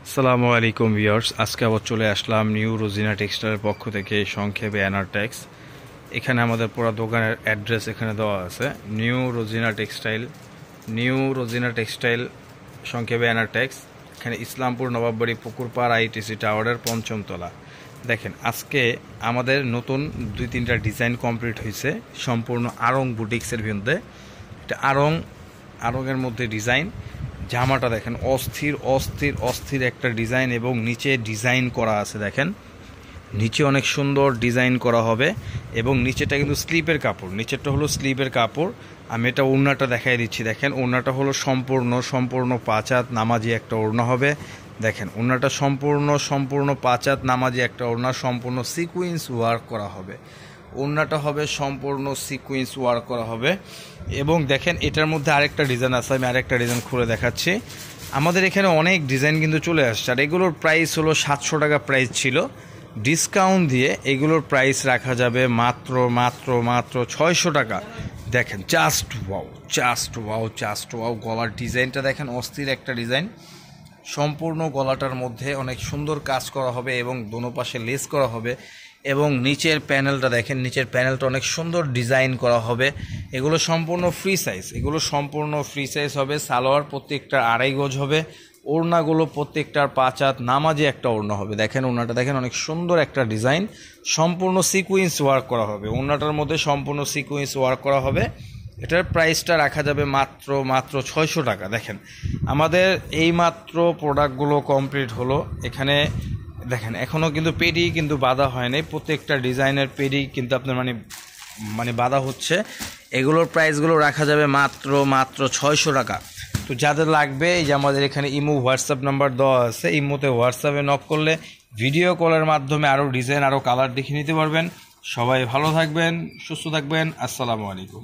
আসসালামু আলাইকুম ভিউয়ার্স, আজকে আবার চলে আসলাম নিউ রোজিনা টেক্সটাইলের পক্ষ থেকে, সংক্ষেপে এনআরটেক্স। এখানে আমাদের পুরো দোকানের অ্যাড্রেস এখানে দেওয়া আছে, নিউ রোজিনা টেক্সটাইল সংক্ষেপে এনআরটেক্স। এখানে ইসলামপুর নবাববাড়ি পুকুরপাড় আইটিসি টাওয়ারের ৫ম তলা। দেখেন, আজকে আমাদের নতুন ২-৩টা ডিজাইন কমপ্লিট হয়েছে সম্পূর্ণ আড়ং বুটিক্সের ভিতরে। এটা আড়ংয়ের মধ্যে ডিজাইন। জামাটা দেখেন, অস্থির অস্থির অস্থির একটা ডিজাইন এবং নিচে ডিজাইন করা আছে। দেখেন, নিচে অনেক সুন্দর ডিজাইন করা হবে এবং নিচেটা কিন্তু স্লিপের কাপড়, নিচেরটা হলো স্লিপের কাপড়। আমি এটা ওড়নাটা দেখাই দিচ্ছি। দেখেন, ওড়নাটা হলো সম্পূর্ণ ৫ হাত নামাজি একটা ওড়না হবে। দেখেন, ওড়নাটা সম্পূর্ণ ৫ হাত নামাজি একটা ওড়না, সম্পূর্ণ সিকুয়েন্স ওয়ার্ক করা হবে। ওড়নাটা হবে সম্পূর্ণ সিকুয়েন্স ওয়ার্ক করা হবে। এবং দেখেন, এটার মধ্যে আরেকটা ডিজাইন আছে, আমি আরেকটা ডিজাইন খুলে দেখাচ্ছি। আমাদের এখানে অনেক ডিজাইন কিন্তু চলে আসছে, আর এগুলোর প্রাইস হলো ৭০০ টাকা প্রাইস ছিল। ডিসকাউন্ট দিয়ে এগুলোর প্রাইস রাখা যাবে মাত্র ৬০০ টাকা। দেখেন, জাস্ট ওয়াও। গলার ডিজাইনটা দেখেন, অস্থির একটা ডিজাইন। সম্পূর্ণ গলাটার মধ্যে অনেক সুন্দর কাজ করা হবে এবং দোনো পাশে লেস করা হবে। এবং নিচের প্যানেলটা দেখেন, নিচের প্যানেলটা অনেক সুন্দর ডিজাইন করা হবে। এগুলো সম্পূর্ণ ফ্রি সাইজ হবে। সালোয়ার প্রত্যেকটা ২.৫ গজ হবে। ওড়নাগুলো প্রত্যেকটার ৫ হাত নামাজি একটা ওড়না হবে। দেখেন, ওড়নাটা দেখেন, অনেক সুন্দর একটা ডিজাইন, সম্পূর্ণ সিকুয়েন্স ওয়ার্ক করা হবে। ওড়নাটার মধ্যে সম্পূর্ণ সিকুয়েন্স ওয়ার্ক করা হবে। এটার প্রাইসটা রাখা যাবে মাত্র ৬০০ টাকা। দেখেন, আমাদের এই মাত্র প্রোডাক্টগুলো কমপ্লিট হলো। এখানে দেখেন, এখনও কিন্তু পেডি কিন্তু বাঁধা হয় নাই, প্রত্যেকটা ডিজাইনের পেডি কিন্তু আপনার মানে বাঁধা হচ্ছে। এগুলোর প্রাইসগুলো রাখা যাবে মাত্র ৬০০ টাকা। তো যাদের লাগবে, এই যে আমাদের এখানে ইমো হোয়াটসঅ্যাপ নাম্বার দেওয়া আছে, ইমোতে হোয়াটসঅ্যাপে নক করলে ভিডিও কলের মাধ্যমে আরও ডিজাইন আরও কালার দেখে নিতে পারবেন। সবাই ভালো থাকবেন, সুস্থ থাকবেন। আসসালামু আলাইকুম।